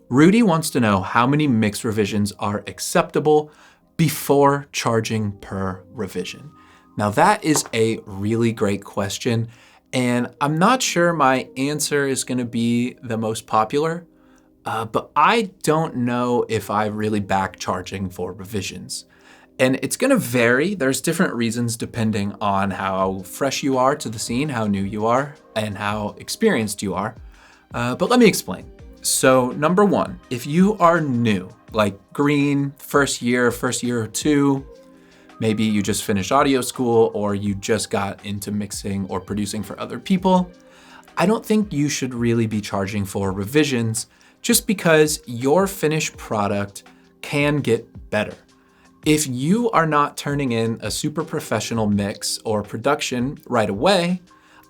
Rudy wants to know how many mix revisions are acceptable before charging per revision. Now that is a really great question, and I'm not sure my answer is going to be the most popular, but I don't know if I really back charging for revisions. And it's going to vary. There's different reasons depending on how fresh you are to the scene, how new you are, and how experienced you are. But let me explain. So number one, if you are new, like green, first year or two, maybe you just finished audio school or you just got into mixing or producing for other people, I don't think you should really be charging for revisions just because your finished product can get better. If you are not turning in a super professional mix or production right away,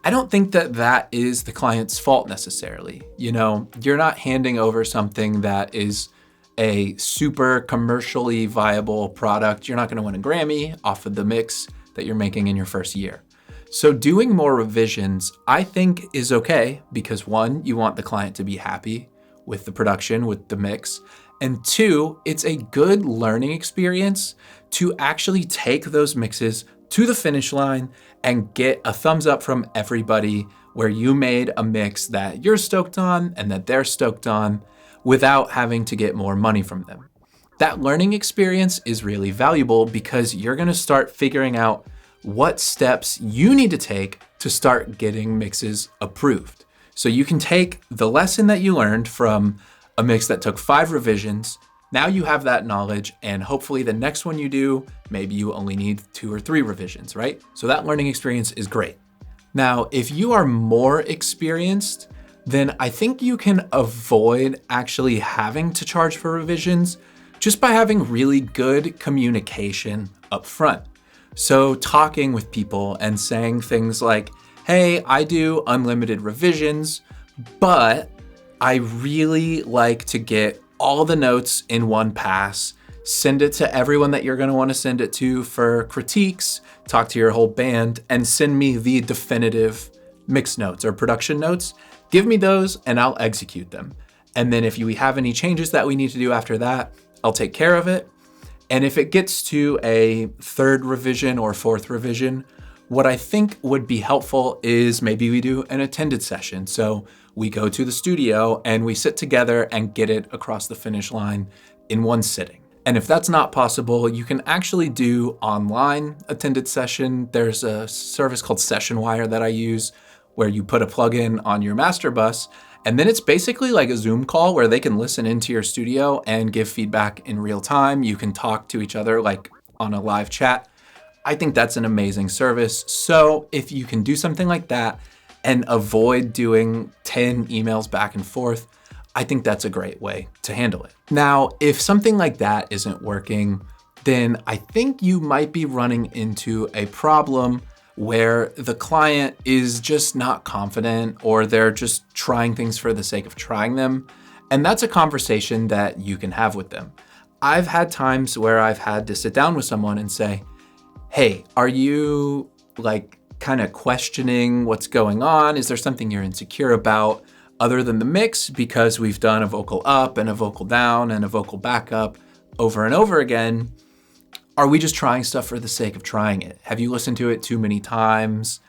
I don't think that that is the client's fault necessarily. You know, you're not handing over something that is a super commercially viable product. You're not going to win a Grammy off of the mix that you're making in your first year. So doing more revisions, I think, is okay because one, you want the client to be happy with the production, with the mix. And two, it's a good learning experience to actually take those mixes to the finish line and get a thumbs up from everybody where you made a mix that you're stoked on and that they're stoked on without having to get more money from them. That learning experience is really valuable because you're going to start figuring out what steps you need to take to start getting mixes approved. So you can take the lesson that you learned from a mix that took 5 revisions. Now you have that knowledge, and hopefully the next one you do, maybe you only need 2 or 3 revisions, right? So that learning experience is great. Now, if you are more experienced, then I think you can avoid actually having to charge for revisions just by having really good communication up front. So talking with people and saying things like, hey, I do unlimited revisions, but I really like to get all the notes in one pass, send it to everyone that you're going to want to send it to for critiques, talk to your whole band, and send me the definitive mix notes or production notes. Give me those and I'll execute them. And then if we have any changes that we need to do after that, I'll take care of it. And if it gets to a 3rd revision or 4th revision, what I think would be helpful is maybe we do an attended session. So we go to the studio and we sit together and get it across the finish line in one sitting. And if that's not possible, you can actually do online attended session. There's a service called SessionWire that I use where you put a plugin on your master bus, and then it's basically like a Zoom call where they can listen into your studio and give feedback in real time. You can talk to each other like on a live chat. I think that's an amazing service. So if you can do something like that and avoid doing 10 emails back and forth, I think that's a great way to handle it. Now, if something like that isn't working, then I think you might be running into a problem where the client is just not confident or they're just trying things for the sake of trying them. And that's a conversation that you can have with them. I've had times where I've had to sit down with someone and say, hey, are you like kind of questioning what's going on? Is there something you're insecure about other than the mix? Because we've done a vocal up and a vocal down and a vocal back up over and over again. Are we just trying stuff for the sake of trying it? Have you listened to it too many times?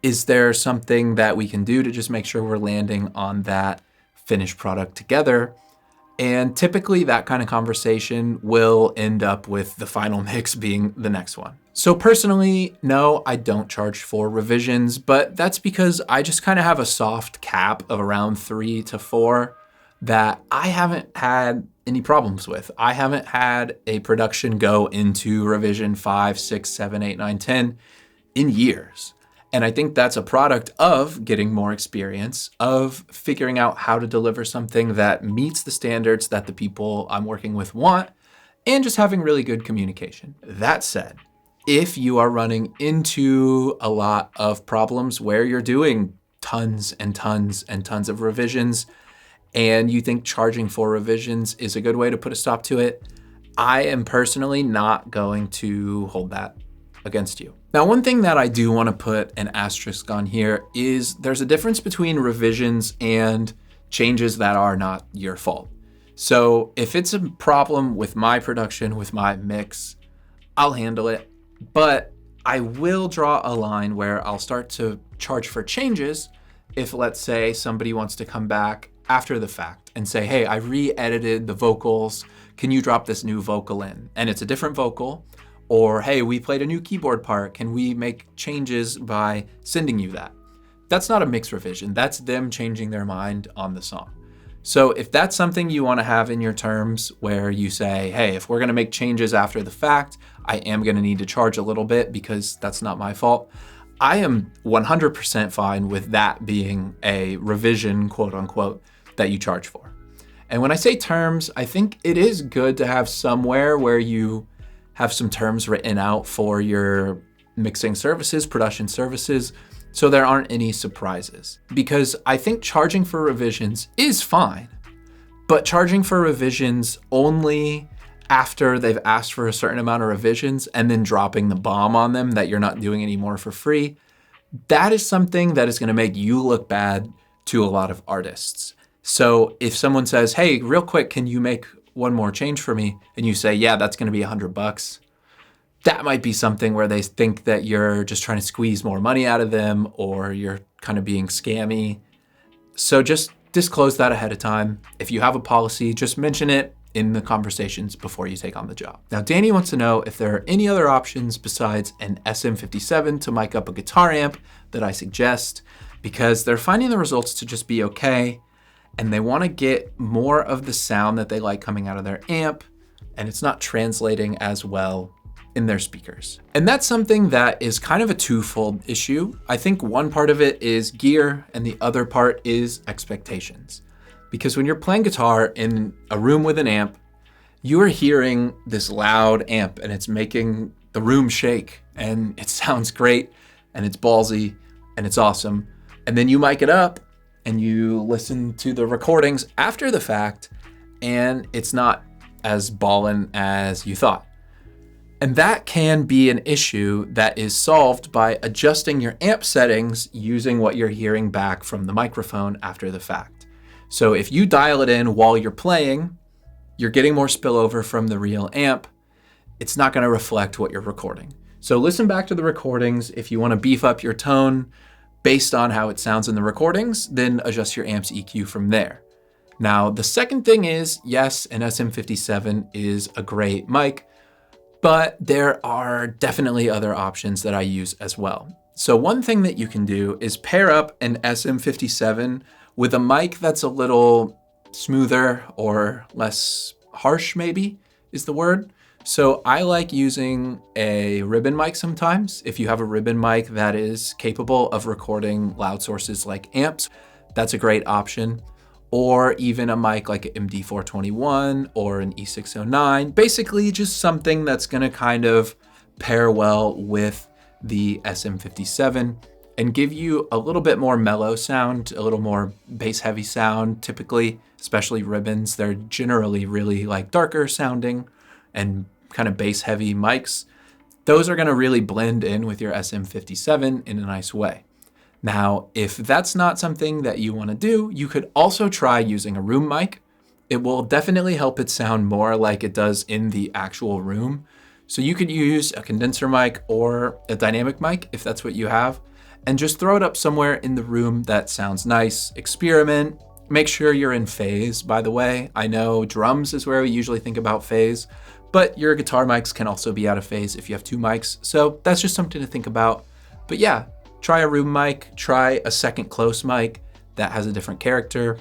Is there something that we can do to just make sure we're landing on that finished product together? And typically that kind of conversation will end up with the final mix being the next one. So personally, no, I don't charge for revisions, but that's because I just kind of have a soft cap of around 3 to 4 that I haven't had any problems with. I haven't had a production go into revision 5, 6, 7, 8, 9, 10 in years. And I think that's a product of getting more experience, of figuring out how to deliver something that meets the standards that the people I'm working with want, and just having really good communication. That said, if you are running into a lot of problems where you're doing tons and tons and tons of revisions, and you think charging for revisions is a good way to put a stop to it, I am personally not going to hold that against you. Now, one thing that I do want to put an asterisk on here is there's a difference between revisions and changes that are not your fault. So if it's a problem with my production, with my mix, I'll handle it. But I will draw a line where I'll start to charge for changes if, let's say, somebody wants to come back after the fact and say, hey, I re-edited the vocals. Can you drop this new vocal in? And it's a different vocal. Or, hey, we played a new keyboard part. Can we make changes by sending you that? That's not a mix revision. That's them changing their mind on the song. So if that's something you want to have in your terms where you say, hey, if we're going to make changes after the fact, I am going to need to charge a little bit because that's not my fault. I am 100% fine with that being a revision, quote unquote, that you charge for. And when I say terms, I think it is good to have somewhere where you have some terms written out for your mixing services, production services, so there aren't any surprises. Because I think charging for revisions is fine, but charging for revisions only after they've asked for a certain amount of revisions and then dropping the bomb on them that you're not doing anymore for free, that is something that is going to make you look bad to a lot of artists. So if someone says, hey, real quick, can you make one more change for me? And you say, yeah, that's going to be $100. That might be something where they think that you're just trying to squeeze more money out of them or you're kind of being scammy. So just disclose that ahead of time. If you have a policy, just mention it in the conversations before you take on the job. Now, Danny wants to know if there are any other options besides an SM57 to mic up a guitar amp that I suggest, because they're finding the results to just be okay, and they want to get more of the sound that they like coming out of their amp, and it's not translating as well in their speakers. And that's something that is kind of a twofold issue. I think one part of it is gear and the other part is expectations. Because when you're playing guitar in a room with an amp, you are hearing this loud amp and it's making the room shake and it sounds great and it's ballsy and it's awesome. And then you mic it up and you listen to the recordings after the fact and it's not as ballin' as you thought. And that can be an issue that is solved by adjusting your amp settings using what you're hearing back from the microphone after the fact. So if you dial it in while you're playing, you're getting more spillover from the real amp. It's not going to reflect what you're recording. So listen back to the recordings. If you want to beef up your tone based on how it sounds in the recordings, then adjust your amp's EQ from there. Now, the second thing is, yes, an SM57 is a great mic, but there are definitely other options that I use as well. So one thing that you can do is pair up an SM57 with a mic that's a little smoother or less harsh, maybe is the word. So I like using a ribbon mic sometimes. If you have a ribbon mic that is capable of recording loud sources like amps, that's a great option. Or even a mic like an MD421 or an E609. Basically just something that's gonna kind of pair well with the SM57 and give you a little bit more mellow sound, a little more bass heavy sound. Typically, especially ribbons, they're generally really like darker sounding and kind of bass heavy mics. Those are gonna really blend in with your SM57 in a nice way. Now, if that's not something that you want to do, you could also try using a room mic. It will definitely help it sound more like it does in the actual room. So you could use a condenser mic or a dynamic mic if that's what you have, and just throw it up somewhere in the room that sounds nice. Experiment. Make sure you're in phase, by the way. I know drums is where we usually think about phase, but your guitar mics can also be out of phase if you have two mics. So that's just something to think about. But yeah, try a room mic, try a second close mic that has a different character.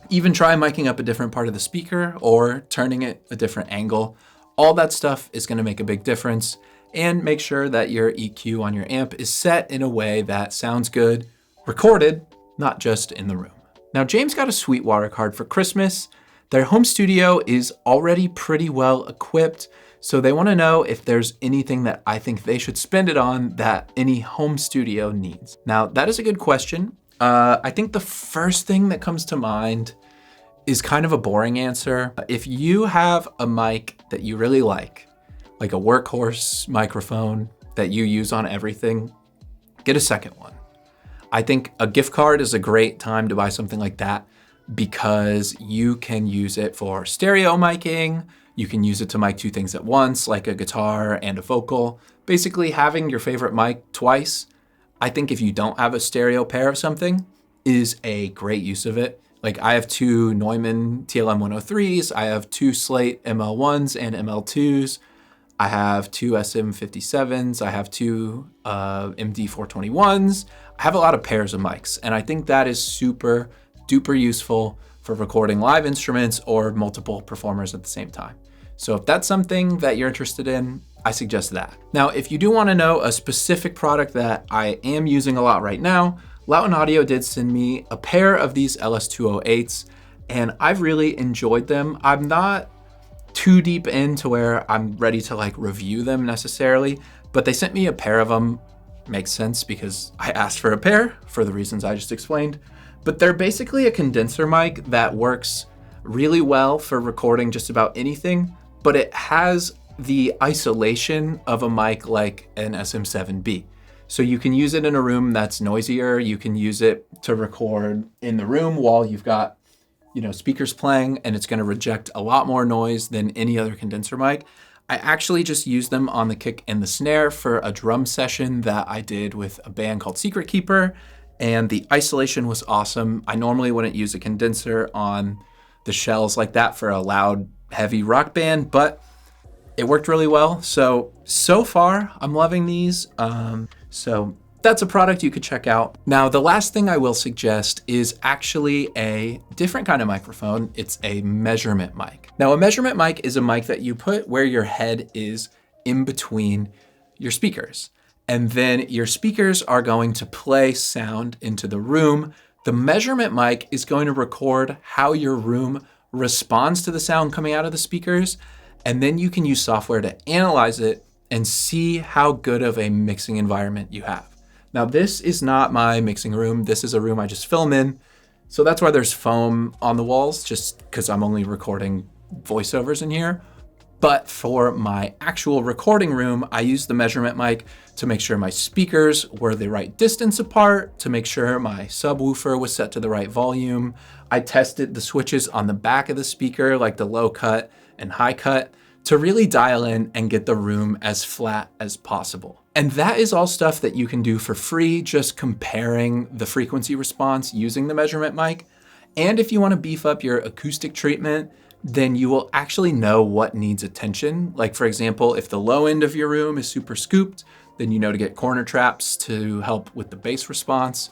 Even try miking up a different part of the speaker or turning it a different angle. All that stuff is gonna make a big difference. And make sure that your EQ on your amp is set in a way that sounds good, recorded, not just in the room. Now, James got a Sweetwater card for Christmas. Their home studio is already pretty well equipped, so they want to know if there's anything that I think they should spend it on that any home studio needs. Now, that is a good question. I think the first thing that comes to mind is kind of a boring answer. If you have a mic that you really like a workhorse microphone that you use on everything, get a second one. I think a gift card is a great time to buy something like that. because you can use it for stereo miking. You can use it to mic two things at once, like a guitar and a vocal. Basically, having your favorite mic twice, I think if you don't have a stereo pair of something, is a great use of it. Like I have two Neumann TLM 103s, I have two Slate ML1s and ML2s, I have two SM57s, I have two MD 421s. I have a lot of pairs of mics, and I think that is super duper useful for recording live instruments or multiple performers at the same time. So if that's something that you're interested in, I suggest that. Now, if you do want to know a specific product that I am using a lot right now, Lauten Audio did send me a pair of these LS208s, and I've really enjoyed them. I'm not too deep into where I'm ready to like review them necessarily, but they sent me a pair of them. Makes sense because I asked for a pair for the reasons I just explained. But they're basically a condenser mic that works really well for recording just about anything, but it has the isolation of a mic like an SM7B. So you can use it in a room that's noisier. You can use it to record in the room while you've got, speakers playing, and it's going to reject a lot more noise than any other condenser mic. I actually just used them on the kick and the snare for a drum session that I did with a band called Secret Keeper, and the isolation was awesome. I normally wouldn't use a condenser on the shells like that for a loud, heavy rock band, but it worked really well. So far, I'm loving these. So that's a product you could check out. Now, the last thing I will suggest is actually a different kind of microphone. It's a measurement mic. Now, a measurement mic is a mic that you put where your head is in between your speakers. And then your speakers are going to play sound into the room. The measurement mic is going to record how your room responds to the sound coming out of the speakers. And then you can use software to analyze it and see how good of a mixing environment you have. Now, this is not my mixing room. This is a room I just film in. So that's why there's foam on the walls, just because I'm only recording voiceovers in here. But for my actual recording room, I use the measurement mic to make sure my speakers were the right distance apart, to make sure my subwoofer was set to the right volume. I tested the switches on the back of the speaker, like the low cut and high cut, to really dial in and get the room as flat as possible. And that is all stuff that you can do for free, just comparing the frequency response using the measurement mic. And if you want to beef up your acoustic treatment, then you will actually know what needs attention. Like for example, if the low end of your room is super scooped, then you know to get corner traps to help with the bass response.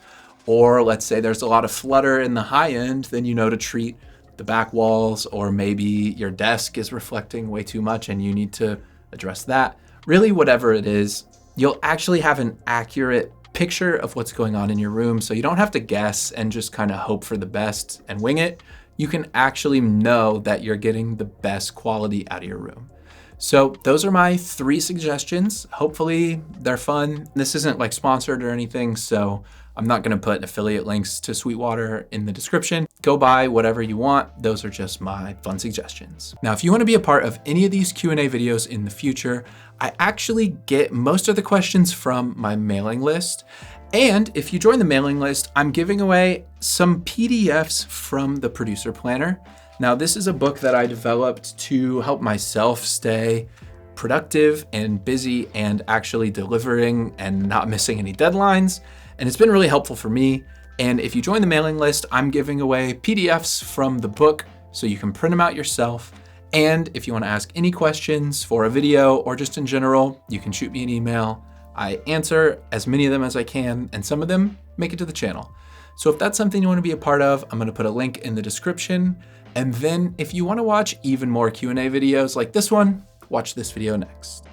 Or let's say there's a lot of flutter in the high end, then you know to treat the back walls, or maybe your desk is reflecting way too much and you need to address that. Really, whatever it is, you'll actually have an accurate picture of what's going on in your room, so you don't have to guess and just kind of hope for the best and wing it. You can actually know that you're getting the best quality out of your room. So those are my 3 suggestions. Hopefully they're fun. This isn't like sponsored or anything, so I'm not gonna put affiliate links to Sweetwater in the description. Go buy whatever you want. Those are just my fun suggestions. Now, if you wanna be a part of any of these Q&A videos in the future, I actually get most of the questions from my mailing list. And if you join the mailing list, I'm giving away some PDFs from the Producer Planner. Now, this is a book that I developed to help myself stay productive and busy and actually delivering and not missing any deadlines. And it's been really helpful for me. And if you join the mailing list, I'm giving away PDFs from the book so you can print them out yourself. And if you want to ask any questions for a video or just in general, you can shoot me an email. I answer as many of them as I can, and some of them make it to the channel. So if that's something you want to be a part of, I'm going to put a link in the description. And then if you want to watch even more Q&A videos like this one, watch this video next.